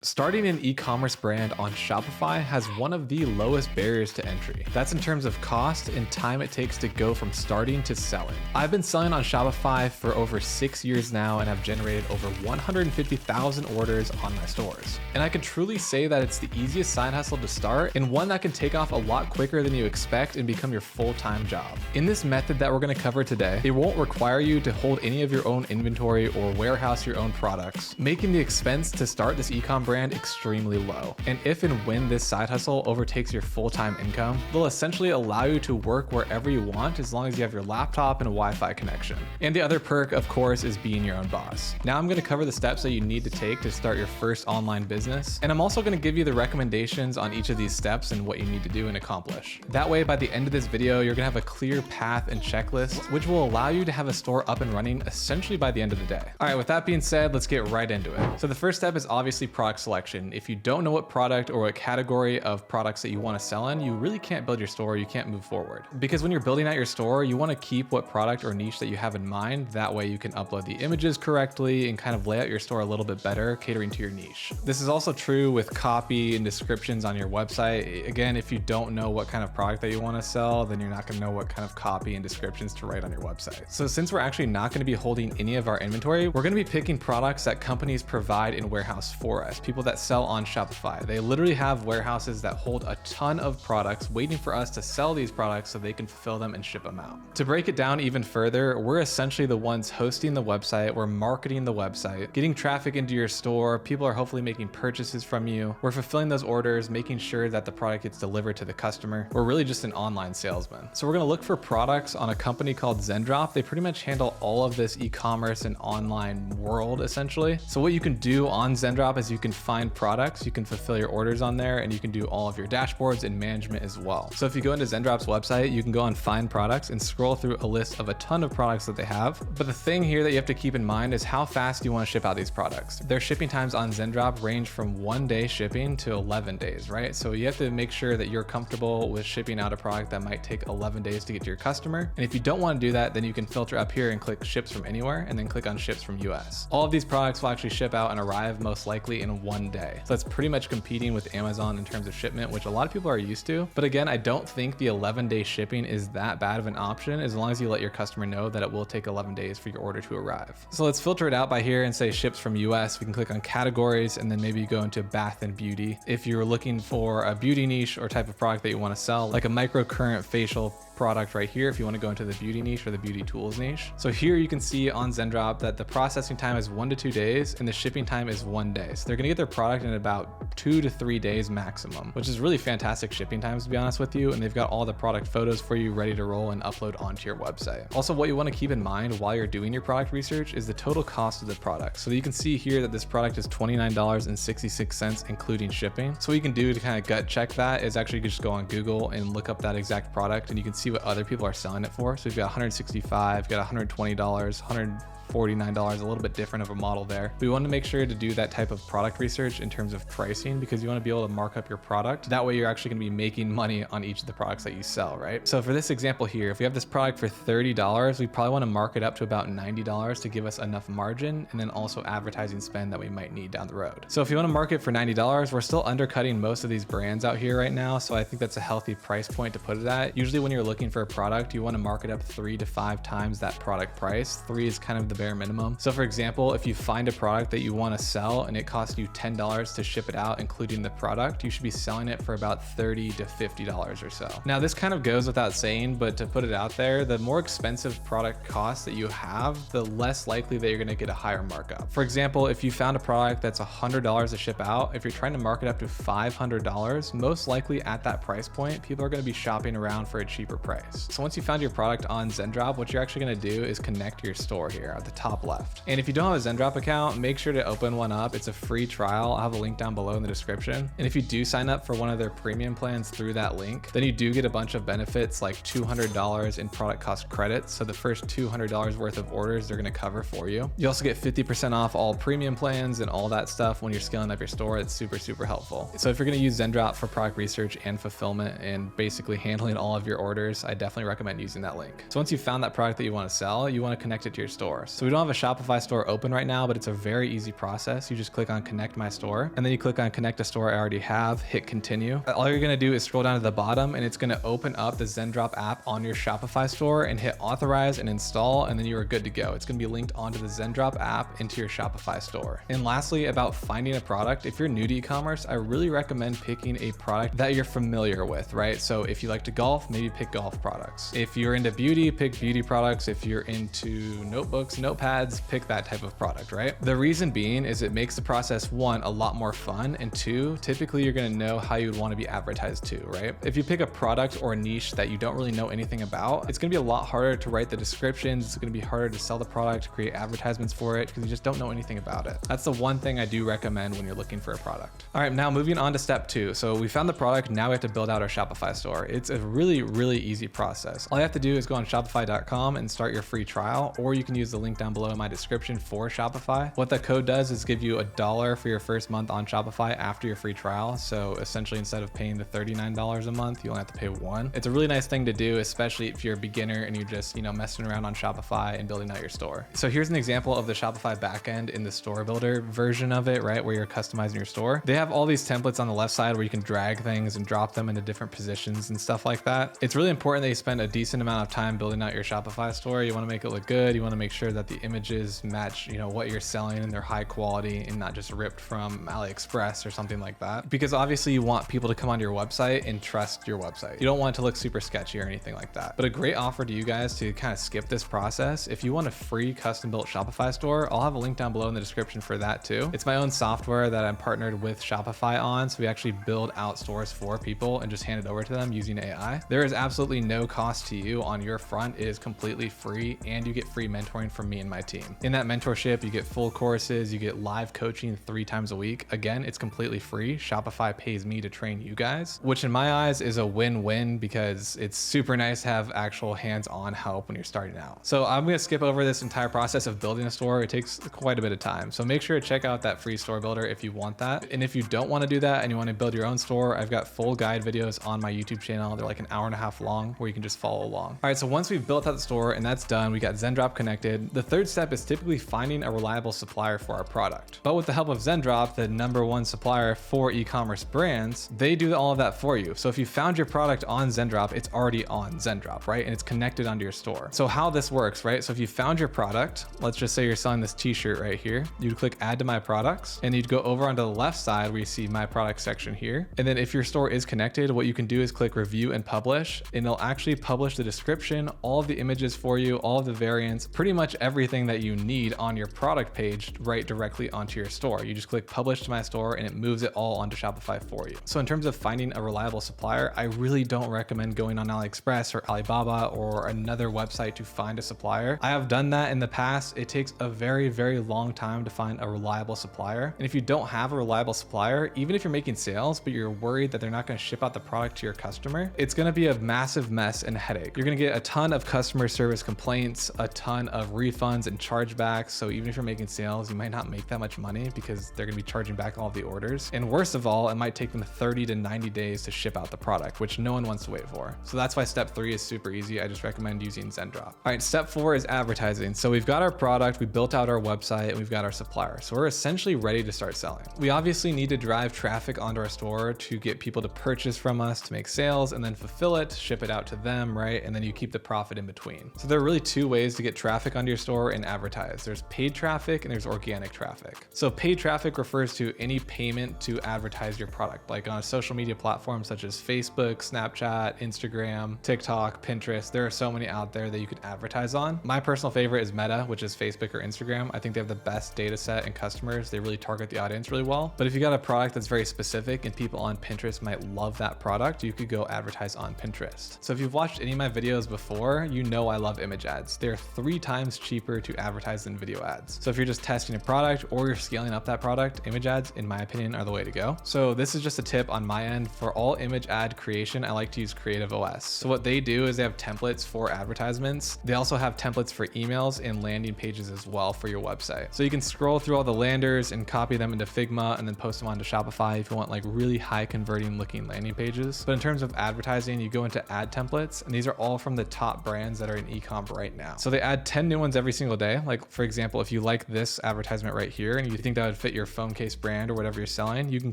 Starting an e-commerce brand on Shopify has one of the lowest barriers to entry. That's in terms of cost and time it takes to go from starting to selling. I've been selling on Shopify for over 6 years now and have generated over 150,000 orders on my stores. And I can truly say that it's the easiest side hustle to start and one that can take off a lot quicker than you expect and become your full-time job. In this method that we're going to cover today, it won't require you to hold any of your own inventory or warehouse your own products, making the expense to start this e-com brand extremely low. And if and when this side hustle overtakes your full-time income, they'll essentially allow you to work wherever you want as long as you have your laptop and a Wi-Fi connection. And the other perk, of course, is being your own boss. Now I'm going to cover the steps that you need to take to start your first online business. And I'm also going to give you the recommendations on each of these steps and what you need to do and accomplish. That way, by the end of this video, you're going to have a clear path and checklist, which will allow you to have a store up and running essentially by the end of the day. All right, with that being said, let's get right into it. So the first step is obviously product selection. If you don't know what product or what category of products that you want to sell in, you really can't build your store, you can't move forward. Because when you're building out your store, you want to keep what product or niche that you have in mind. That way you can upload the images correctly and kind of lay out your store a little bit better, catering to your niche. This is also true with copy and descriptions on your website. Again, if you don't know what kind of product that you want to sell, then you're not going to know what kind of copy and descriptions to write on your website. So since we're actually not going to be holding any of our inventory, we're going to be picking products that companies provide in warehouse for us, people that sell on Shopify. They literally have warehouses that hold a ton of products waiting for us to sell these products so they can fulfill them and ship them out. To break it down even further, we're essentially the ones hosting the website, we're marketing the website, getting traffic into your store, people are hopefully making purchases from you, we're fulfilling those orders, making sure that the product gets delivered to the customer. We're really just an online salesman. So we're going to look for products on a company called Zendrop. They pretty much handle all of this e-commerce and online world essentially. So what you can do on Zendrop is you can find products, you can fulfill your orders on there, and you can do all of your dashboards and management as well. So if you go into Zendrop's website, you can go on find products and scroll through a list of a ton of products that they have. But the thing here that you have to keep in mind is how fast you want to ship out these products. Their shipping times on Zendrop range from 1 day shipping to 11 days, right? So you have to make sure that you're comfortable with shipping out a product that might take 11 days to get to your customer. And if you don't want to do that, then you can filter up here and click ships from anywhere and then click on ships from US. All of these products will actually ship out and arrive most likely in 1 day. So that's pretty much competing with Amazon in terms of shipment, which a lot of people are used to. But again, I don't think the 11-day shipping is that bad of an option as long as you let your customer know that it will take 11 days for your order to arrive. So let's filter it out by here and say ships from US. We can click on categories and then maybe go into bath and beauty. If you're looking for a beauty niche or type of product that you want to sell, like a microcurrent facial product right here, if you want to go into the beauty niche or the beauty tools niche. So here you can see on Zendrop that the processing time is 1 to 2 days and the shipping time is 1 day. So they're going to get their product in about 2 to 3 days maximum, which is really fantastic shipping times, to be honest with you. And they've got all the product photos for you ready to roll and upload onto your website. Also, what you want to keep in mind while you're doing your product research is the total cost of the product. So you can see here that this product is $29.66, including shipping. So what you can do to kind of gut check that is actually just go on Google and look up that exact product and you can see what other people are selling it for. So you've got $165, got $120, $149, a little bit different of a model there. We want to make sure to do that type of product research in terms of pricing because you want to be able to mark up your product. That way you're actually going to be making money on each of the products that you sell, right? So for this example here, if we have this product for $30, we probably want to mark it up to about $90 to give us enough margin and then also advertising spend that we might need down the road. So if you want to market for $90, we're still undercutting most of these brands out here right now. So I think that's a healthy price point to put it at. Usually when you're looking for a product, you want to mark it up 3 to 5 times that product price. 3 is kind of the bare minimum. So for example, if you find a product that you want to sell and it costs you $10 to ship it out, including the product, you should be selling it for about $30 to $50 or so. Now this kind of goes without saying, but to put it out there, the more expensive product costs that you have, the less likely that you're going to get a higher markup. For example, if you found a product that's $100 to ship out, if you're trying to mark it up to $500, most likely at that price point, people are going to be shopping around for a cheaper price. So once you found your product on Zendrop, what you're actually going to do is connect your store here at the top left. And if you don't have a Zendrop account, make sure to open one up. It's a free trial. I'll have a link down below in the description. And if you do sign up for one of their premium plans through that link, then you do get a bunch of benefits like $200 in product cost credits. So the first $200 worth of orders they're going to cover for you. You also get 50% off all premium plans and all that stuff when you're scaling up your store. It's super, super helpful. So if you're going to use Zendrop for product research and fulfillment and basically handling all of your orders, I definitely recommend using that link. So once you've found that product that you want to sell, you want to connect it to your store. So we don't have a Shopify store open right now, but it's a very easy process. You just click on connect my store, and then you click on connect a store I already have, hit continue. All you're gonna do is scroll down to the bottom, and it's gonna open up the Zendrop app on your Shopify store and hit authorize and install, and then you are good to go. It's gonna be linked onto the Zendrop app into your Shopify store. And lastly, about finding a product, if you're new to e-commerce, I really recommend picking a product that you're familiar with, right? So if you like to golf, maybe pick golf products. If you're into beauty, pick beauty products. If you're into notebooks, notepads, pick that type of product, right? The reason being is it makes the process, one, a lot more fun, and two, typically you're gonna know how you would want to be advertised to, right? If you pick a product or a niche that you don't really know anything about, it's gonna be a lot harder to write the descriptions. It's gonna be harder to sell the product, create advertisements for it, because you just don't know anything about it. That's the one thing I do recommend when you're looking for a product. All right, now moving on to step two. So we found the product, now we have to build out our Shopify store. It's a really, really easy process. All you have to do is go on shopify.com and start your free trial, or you can use the link down below in my description for Shopify. What that code does is give you $1 for your first month on Shopify after your free trial. So essentially, instead of paying the $39 a month, you only have to pay $1. It's a really nice thing to do, especially if you're a beginner and you're just, messing around on Shopify and building out your store. So here's an example of the Shopify backend in the store builder version of it, right? Where you're customizing your store. They have all these templates on the left side where you can drag things and drop them into different positions and stuff like that. It's really important that you spend a decent amount of time building out your Shopify store. You want to make it look good. You want to make sure that the images match, what you're selling and they're high quality and not just ripped from AliExpress or something like that. Because obviously you want people to come onto your website and trust your website. You don't want it to look super sketchy or anything like that. But a great offer to you guys to kind of skip this process. If you want a free custom built Shopify store, I'll have a link down below in the description for that too. It's my own software that I'm partnered with Shopify on. So we actually build out stores for people and just hand it over to them using AI. There is absolutely no cost to you on your front. It is completely free, and you get free mentoring from me and my team. In that mentorship, you get full courses, you get live coaching 3 times a week. Again, it's completely free. Shopify pays me to train you guys, which in my eyes is a win-win because it's super nice to have actual hands-on help when you're starting out. So I'm gonna skip over this entire process of building a store. It takes quite a bit of time. So make sure to check out that free store builder if you want that. And if you don't want to do that and you want to build your own store, I've got full guide videos on my YouTube channel. They're like an hour and a half long where you can just follow along. All right, so once we've built out the store and that's done, we got Zendrop connected. The third step is typically finding a reliable supplier for our product. But with the help of Zendrop, the #1 supplier for e-commerce brands, they do all of that for you. So if you found your product on Zendrop, it's already on Zendrop, right? And it's connected onto your store. So how this works, right? So if you found your product, let's just say you're selling this t-shirt right here, you'd click add to my products, and you'd go over onto the left side where you see my product section here. And then if your store is connected, what you can do is click review and publish, and it'll actually publish the description, all of the images for you, all of the variants, pretty much everything that you need on your product page right directly onto your store. You just click publish to my store and it moves it all onto Shopify for you. So in terms of finding a reliable supplier, I really don't recommend going on AliExpress or Alibaba or another website to find a supplier. I have done that in the past. It takes a very, very long time to find a reliable supplier. And if you don't have a reliable supplier, even if you're making sales, but you're worried that they're not going to ship out the product to your customer, it's going to be a massive mess and headache. You're going to get a ton of customer service complaints, a ton of refunds and chargebacks. So even if you're making sales, you might not make that much money because they're going to be charging back all of the orders. And worst of all, it might take them 30 to 90 days to ship out the product, which no one wants to wait for. So that's why step 3 is super easy. I just recommend using Zendrop. All right, step 4 is advertising. So we've got our product, we built out our website, and we've got our supplier. So we're essentially ready to start selling. We obviously need to drive traffic onto our store to get people to purchase from us to make sales and then fulfill it, ship it out to them, right? And then you keep the profit in between. So there are really 2 ways to get traffic onto your store and advertise. There's paid traffic and there's organic traffic. So paid traffic refers to any payment to advertise your product, like on a social media platform such as Facebook, Snapchat, Instagram, TikTok, Pinterest. There are so many out there that you could advertise on. My personal favorite is Meta, which is Facebook or Instagram. I think they have the best data set and customers. They really target the audience really well. But if you got a product that's very specific and people on Pinterest might love that product, you could go advertise on Pinterest. So if you've watched any of my videos before, you know I love image ads. They're 3 times cheaper to advertise than video ads. So if you're just testing a product or you're scaling up that product, image ads, in my opinion, are the way to go. So this is just a tip on my end. For all image ad creation, I like to use Creative OS. So what they do is they have templates for advertisements. They also have templates for emails and landing pages as well for your website. So you can scroll through all the landers and copy them into Figma and then post them onto Shopify if you want like really high converting looking landing pages. But in terms of advertising, you go into ad templates, and these are all from the top brands that are in ecom right now. So they add 10 new ones every single day. Like for example, if you like this advertisement right here and you think that would fit your phone case brand or whatever you're selling, you can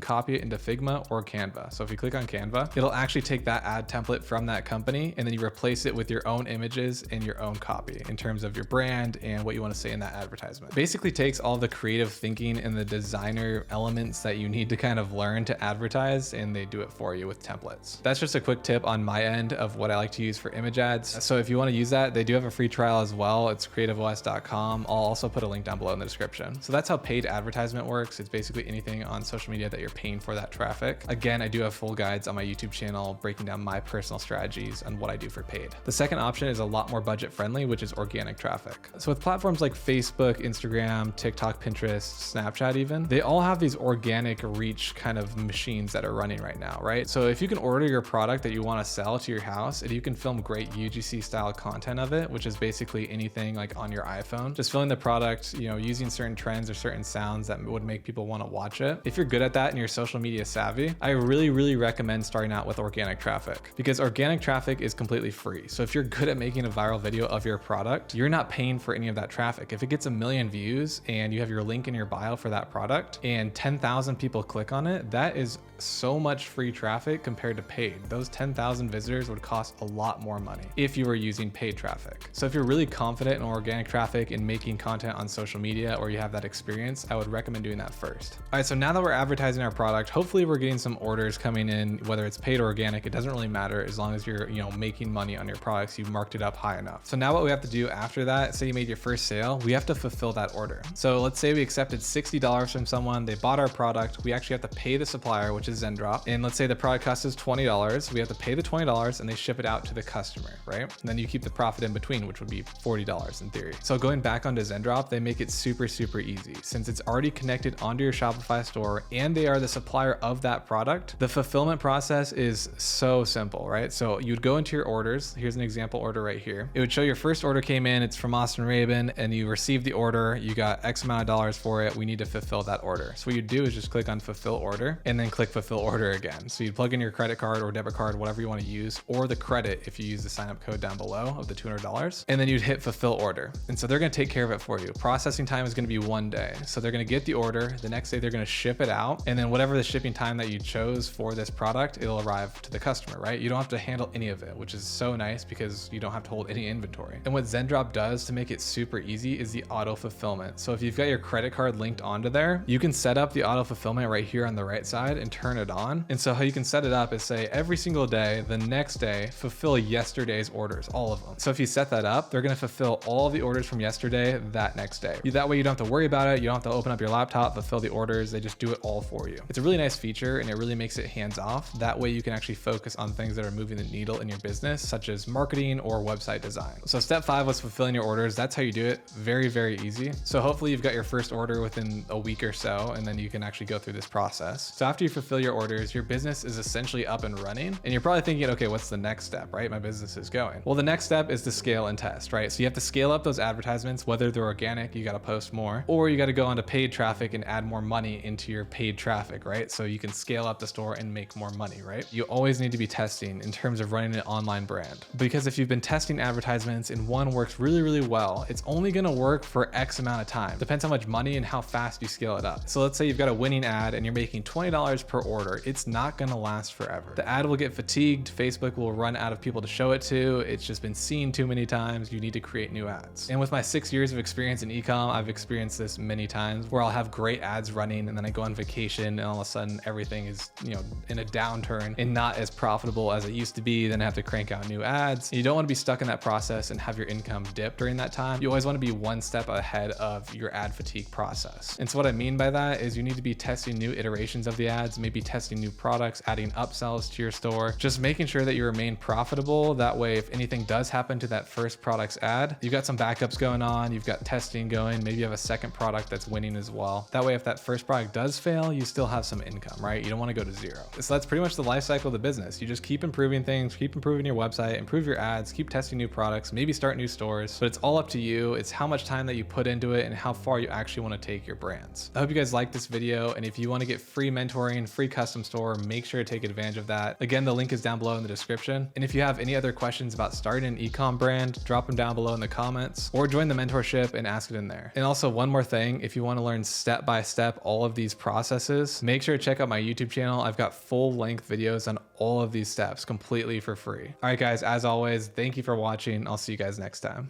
copy it into Figma or Canva. So if you click on Canva, it'll actually take that ad template from that company and then you replace it with your own images and your own copy in terms of your brand and what you want to say in that advertisement. Basically takes all the creative thinking and the designer elements that you need to kind of learn to advertise, and they do it for you with templates. That's just a quick tip on my end of what I like to use for image ads. So if you want to use that, they do have a free trial as well. It's creativeos.com. I'll also put a link down below in the description. So that's how paid advertisement works. It's basically anything on social media that you're paying for that traffic. Again, I do have full guides on my YouTube channel breaking down my personal strategies on what I do for paid. The second option is a lot more budget friendly, which is organic traffic. So with platforms like Facebook, Instagram, TikTok, Pinterest, Snapchat even, they all have these organic reach kind of machines that are running right now, right? So if you can order your product that you want to sell to your house and you can film great UGC style content of it, which is basically anything like on your iPhone, just filming the product, you know, using certain trends or certain sounds that would make people want to watch it. If you're good at that and you're social media savvy, I really recommend starting out with organic traffic, because organic traffic is completely free. So if you're good at making a viral video of your product, you're not paying for any of that traffic. If it gets 1 million views and you have your link in your bio for that product and 10,000 people click on it, that is so much free traffic compared to paid. Those 10,000 visitors would cost a lot more money if you were using paid traffic. So if you're really confident in organic traffic and making content on social media, or you have that experience, I would recommend doing that first. All right, so now that we're advertising our product, hopefully we're getting some orders coming in, whether it's paid or organic, it doesn't really matter as long as you're, you know, making money on your products, you've marked it up high enough. So now what we have to do after that, say you made your first sale, we have to fulfill that order. So let's say we accepted $60 from someone, they bought our product, we actually have to pay the supplier, which is Zendrop. And let's say the product cost is $20, we have to pay the $20 and they ship it out to the customer, right? And then you keep the profit in between, which would be $40 in theory. So going back onto Zendrop, they make it super easy. Since it's already connected onto your Shopify store and they are the supplier of that product, the fulfillment process is so simple, right? So you'd go into your orders. Here's an example order right here. It would show your first order came in, it's from Austin Rabin, and you received the order, you got X amount of dollars for it, we need to fulfill that order. So what you do is just click on fulfill order and then click fulfill order again. So you plug in your credit card or debit card, whatever you want to use, or the credit if you use the sign up code down below of the $200, and then you'd hit fulfill order. And so they're going to take care of it for you. Processing time is going to be 1 day. So they're going to get the order, the next day they're going to ship it out, and then whatever the shipping time that you chose for this product, it'll arrive to the customer, right? You don't have to handle any of it, which is so nice because you don't have to hold any inventory. And what Zendrop does to make it super easy is the auto fulfillment. So if you've got your credit card linked onto there, you can set up the auto fulfillment right here on the right side and turn it on. And so how you can set it up is say every single day, the next day, fulfill yesterday's orders, all of them. So if you set that up, they're going to fulfill all the orders from yesterday that next day. That way you don't have to worry about it. You don't have to open up your laptop, fulfill the orders. They just do it all for you. It's a really nice feature and it really makes it hands off. That way you can actually focus on things that are moving the needle in your business, such as marketing or website design. So step 5 was fulfilling your orders. That's how you do it. Very easy. So hopefully you've got your first order within a week or so, and then you can actually go through this process. So after you fulfill your orders, your business is essentially up and running. And you're probably thinking, okay, what's the next step, right? My business is going. Well, the next step is to scale and test, right? So you have to scale up those advertisements, whether they're organic, you got to post more, or you got to go onto paid traffic and add more money into your paid traffic, right? So you can scale up the store and make more money, right? You always need to be testing in terms of running an online brand, because if you've been testing advertisements and one works really well, it's only going to work for X amount of time. Depends how much money and how fast you scale it up. So let's say you've got a winning ad and you're making $20 per order. It's not going to last forever. The ad will get fatigued. Facebook will run out of people to show it to. It's just been seen too many times. You need to create new ads. And with my 6 years of experience in ecom, I've experienced this many times where I'll have great ads running and then I go on vacation and all of a sudden everything is, you know, in a downturn and not as profitable as it used to be. Then I have to crank out new ads. You don't want to be stuck in that process and have your income dip during that time. You always want to be one step ahead of your ad fatigue process. And so what I mean by that is you need to be testing new iterations of the ads, maybe testing new products, adding upsells to your store, just making sure that you remain profitable. That way, if anything does happen to that first product's ad, you've got some backups going on, you've got testing going, maybe you have a second product that's winning as well. That way, if that first product does fail, you still have some income, right? You don't want to go to zero. So that's pretty much the life cycle of the business. You just keep improving things, keep improving your website, improve your ads, keep testing new products, maybe start new stores, but it's all up to you. It's how much time that you put into it and how far you actually want to take your brands. I hope you guys liked this video. And if you want to get free mentoring, free custom store, make sure to take advantage of that. Again, the link is down below in the description. And if you have any other questions about starting an ecom brand, drop them down below in the comments. notes, or join the mentorship and ask it in there. And also one more thing, if you want to learn step by step all of these processes, make sure to check out my YouTube channel. I've got full length videos on all of these steps completely for free. All right, guys, as always, thank you for watching. I'll see you guys next time.